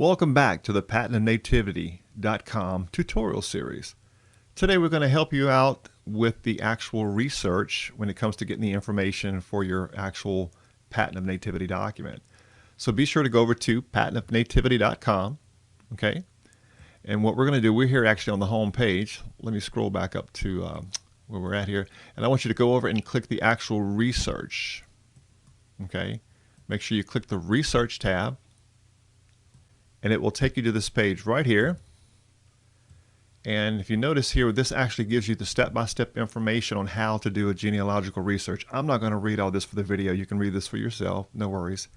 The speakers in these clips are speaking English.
Welcome back to the patentofnativity.com tutorial series. Today we're going to help you out with the actual research when it comes to getting the information for your actual Patent of Nativity document. So be sure to go over to patentofnativity.com, okay? And what we're going to do, we're here actually on the home page. Let me scroll back up to where we're at here. And I want you to go over and click the actual research, okay? Make sure you click the research tab. And it will take you to this page right here. And if you notice here, this actually gives you the step-by-step information on how to do a genealogical research. I'm not going to read all this for the video. You can read this for yourself, no worries.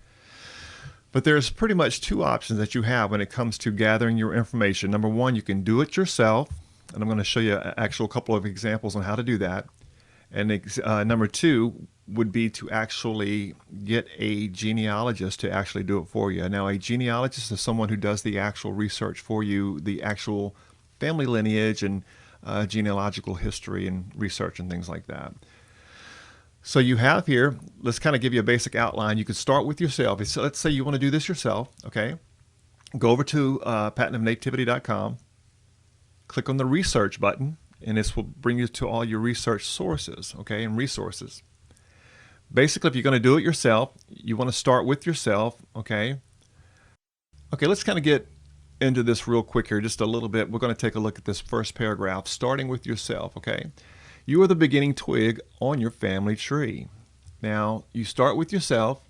But there's pretty much two options that you have when it comes to gathering your information. Number one, you can do it yourself, and I'm going to show you an actual couple of examples on how to do that. And number two would be to actually get a genealogist to actually do it for you. Now, a genealogist is someone who does the actual research for you, the actual family lineage and genealogical history and research and things like that. So you have here, let's kind of give you a basic outline. You can start with yourself. So let's say you want to do this yourself, okay? Go over to patentofnativity.com, click on the research button, and this will bring you to all your research sources, okay, and resources. Basically, if you're going to do it yourself, you want to start with yourself, okay? Okay, let's kind of get into this real quick here, just a little bit. We're going to take a look at this first paragraph, starting with yourself, okay? You are the beginning twig on your family tree. Now, you start with yourself,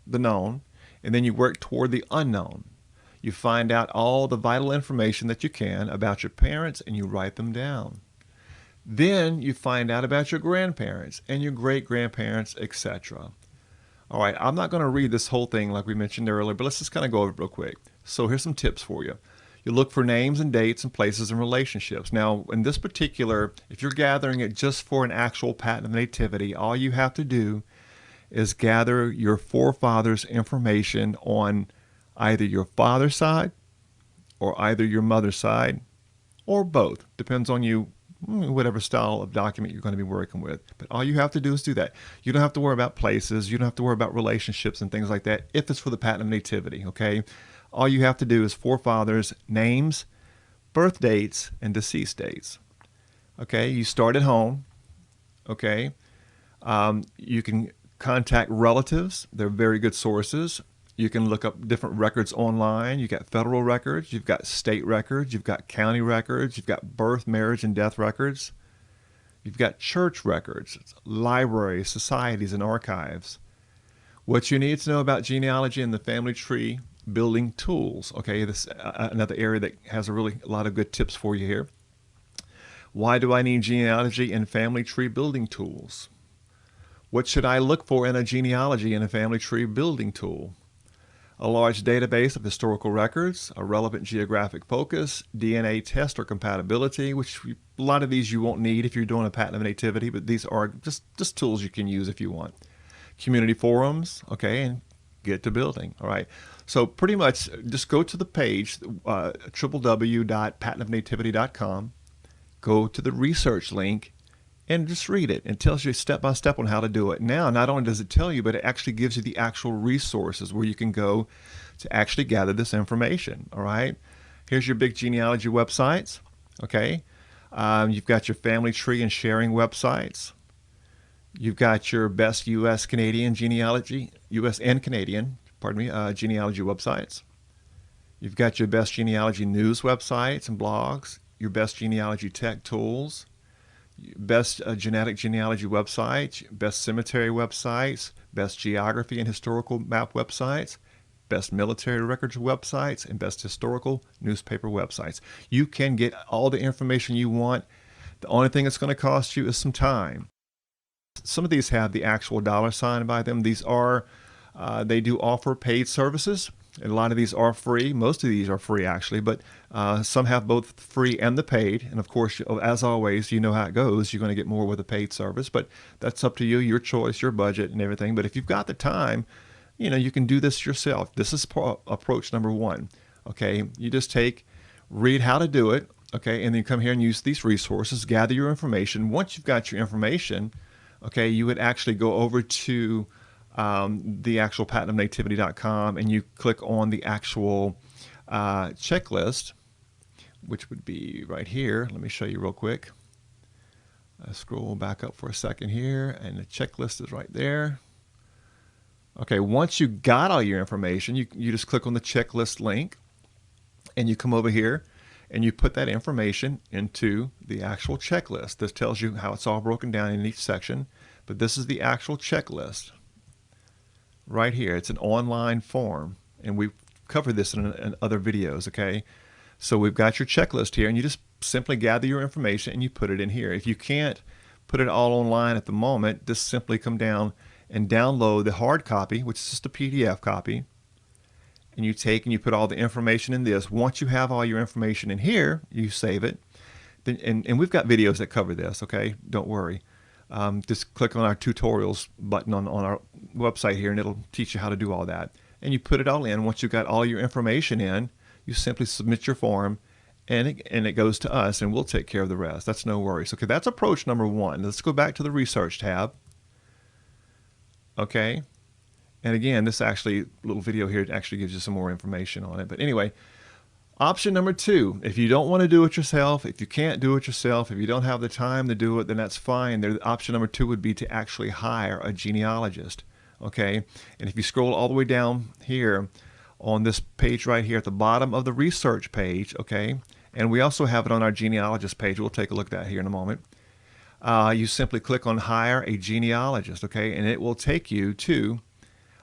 the known, and then you work toward the unknown. You find out all the vital information that you can about your parents, and you write them down. Then you find out about your grandparents and your great-grandparents, etc. All right, I'm not going to read this whole thing like we mentioned earlier, but let's just kind of go over it real quick. So here's some tips for you. You look for names and dates and places and relationships. Now, in this particular, if you're gathering it just for an actual patent of nativity, all you have to do is gather your forefathers' information on either your father's side or either your mother's side or both. Depends on you, whatever style of document you're going to be working with. But all you have to do is do that. You don't have to worry about places. You don't have to worry about relationships and things like that if it's for the patent of nativity, okay? All you have to do is forefathers' names, birth dates, and deceased dates. Okay, you start at home, okay? You can contact relatives. They're very good sources. You can look up different records online. You've got federal records, you've got state records, you've got county records, you've got birth, marriage, and death records. You've got church records, libraries, societies, and archives. What you need to know about genealogy and the family tree building tools. Okay, this another area that has a lot of good tips for you here. Why do I need genealogy and family tree building tools? What should I look for in a genealogy and a family tree building tool? A large database of historical records, a relevant geographic focus, DNA test or compatibility, which a lot of these you won't need if you're doing a patent of nativity, but these are just tools you can use if you want. Community forums, okay, and get to building, all right? So pretty much just go to the page, www.patentofnativity.com, go to the research link, and just read it. It tells you step by step on how to do it. Now, not only does it tell you, but it actually gives you the actual resources where you can go to actually gather this information, all right? Here's your big genealogy websites, okay? You've got your family tree and sharing websites. You've got your best U.S. and Canadian genealogy websites. You've got your best genealogy news websites and blogs, your best genealogy tech tools, best genetic genealogy websites, best cemetery websites, best geography and historical map websites, best military records websites, and best historical newspaper websites. You can get all the information you want. The only thing it's going to cost you is some time. Some of these have the actual dollar sign by them. These are, they do offer paid services. And a lot of these are free. Most of these are free, actually, but some have both free and the paid. And of course, as always, you know how it goes. You're going to get more with a paid service, but that's up to you, your choice, your budget, and everything. But if you've got the time, you know, you can do this yourself. This is approach number one. Okay, you just read how to do it. Okay, and then come here and use these resources, gather your information. Once you've got your information, okay, you would actually go over to the actual patentofnativity.com and you click on the actual checklist, which would be right here. Let me show you real quick. Scroll back up for a second here, and the checklist is right there. Okay, once you got all your information, you just click on the checklist link, and you come over here, and you put that information into the actual checklist. This tells you how it's all broken down in each section, but this is the actual checklist right here. It's an online form, and we've covered this in other videos, okay? So we've got your checklist here, and you just simply gather your information and you put it in here. If you can't put it all online at the moment, just simply come down and download the hard copy, which is just a PDF copy, and you take and you put all the information in this. Once you have all your information in here, you save it. Then, and we've got videos that cover this, okay? Don't worry. Just click on our tutorials button on our website here, and it'll teach you how to do all that. And you put it all in. Once you've got all your information in, you simply submit your form, and it goes to us, and we'll take care of the rest. That's no worries. Okay, that's approach number one. Let's go back to the research tab. Okay, and again, this actually little video here actually gives you some more information on it. But anyway, option number two, if you don't want to do it yourself, if you can't do it yourself, if you don't have the time to do it, then that's fine. Option number two would be to actually hire a genealogist. Okay, and if you scroll all the way down here on this page right here at the bottom of the research page, okay, and we also have it on our genealogist page. We'll take a look at that here in a moment. You simply click on hire a genealogist, okay, and it will take you to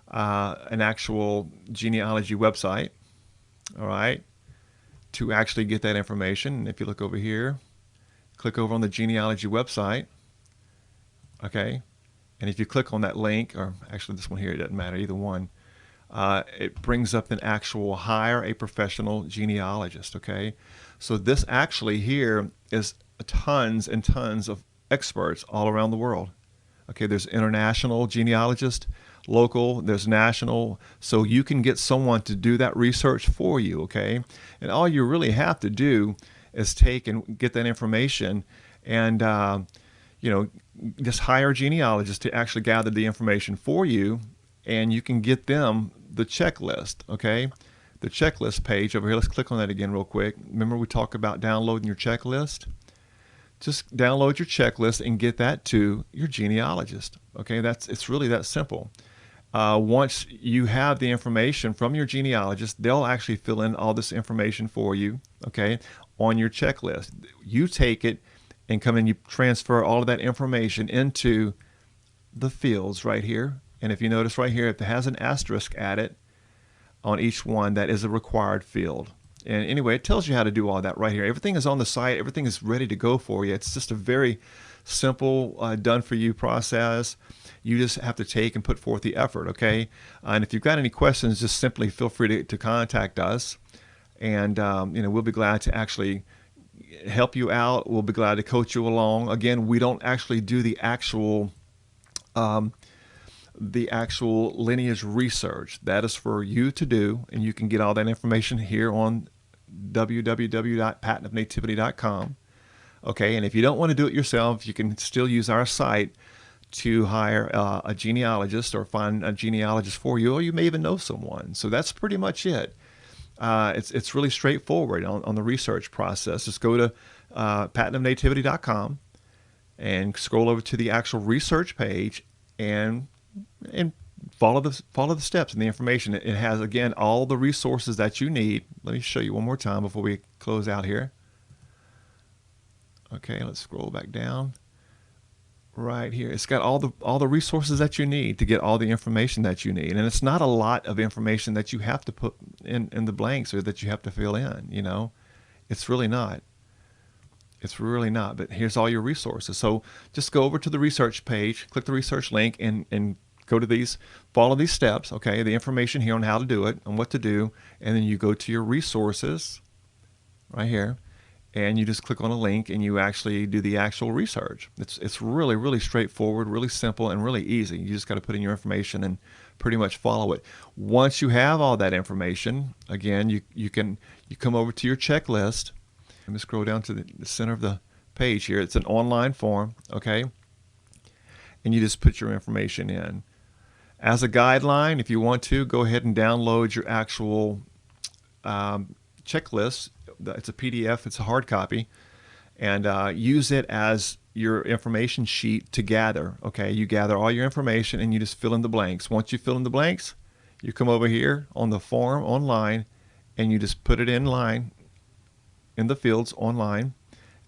an actual genealogy website, all right, to actually get that information. And if you look over here, click over on the genealogy website, okay, and if you click on that link, or actually this one here, it doesn't matter, either one, it brings up an actual hire a professional genealogist, okay? So this actually here is tons and tons of experts all around the world. Okay, there's international genealogists, local, there's national, so you can get someone to do that research for you, okay? And all you really have to do is take and get that information and, you know, just hire a genealogist to actually gather the information for you, and you can get them the checklist, okay? The checklist page over here, let's click on that again real quick. Remember we talked about downloading your checklist? Just download your checklist and get that to your genealogist, okay? It's really that simple. Once you have the information from your genealogist, they'll actually fill in all this information for you, okay, on your checklist. You take it and come and you transfer all of that information into the fields right here. And if you notice right here, if it has an asterisk at it on each one, that is a required field. And anyway, it tells you how to do all that right here. Everything is on the site. Everything is ready to go for you. It's just a very simple, done-for-you process. You just have to take and put forth the effort, okay? And if you've got any questions, just simply feel free to contact us. And, you know, we'll be glad to actually help you out. We'll be glad to coach you along. Again, we don't actually do the actual lineage research. That is for you to do, and you can get all that information here on www.patentofnativity.com. Okay, and if you don't want to do it yourself, you can still use our site to hire a genealogist or find a genealogist for you, or you may even know someone. So that's pretty much it. It's really straightforward on the research process. Just go to patentofnativity.com and scroll over to the actual research page and follow the steps and the information. It has, again, all the resources that you need. Let me show you one more time before we close out here. Okay, let's scroll back down. Right here, it's got all the resources that you need to get all the information that you need, and it's not a lot of information that you have to put in the blanks or that you have to fill in. You know, it's really not. It's really not. But here's all your resources. So just go over to the research page, click the research link, and go to these, follow these steps. Okay, the information here on how to do it and what to do, and then you go to your resources right here. And you just click on a link and you actually do the actual research. It's really, really straightforward, really simple, and really easy. You just got to put in your information and pretty much follow it. Once you have all that information, again, you come over to your checklist. Let me scroll down to the center of the page here. It's an online form, okay? And you just put your information in. As a guideline, if you want to, go ahead and download your actual checklist. It's a PDF. It's a hard copy, and use it as your information sheet to gather. Okay, you gather all your information and you just fill in the blanks. Once you fill in the blanks, you come over here on the form online and you just put it in line in the fields online,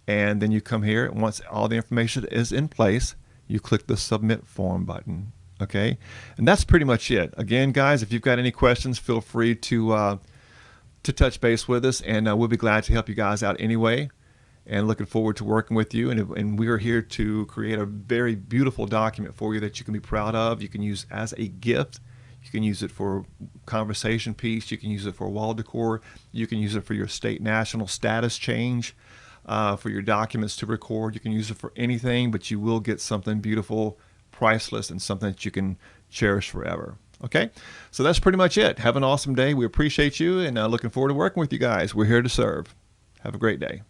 and then you come here. Once all the information is in place, you click the submit form button. Okay, and that's pretty much it. Again, guys, if you've got any questions, feel free to touch base with us, and we'll be glad to help you guys out anyway. And looking forward to working with you. And we are here to create a very beautiful document for you that you can be proud of. You can use as a gift. You can use it for conversation piece. You can use it for wall decor. You can use it for your state national status change, for your documents to record. You can use it for anything, but you will get something beautiful, priceless, and something that you can cherish forever. Okay, so that's pretty much it. Have an awesome day. We appreciate you, and looking forward to working with you guys. We're here to serve. Have a great day.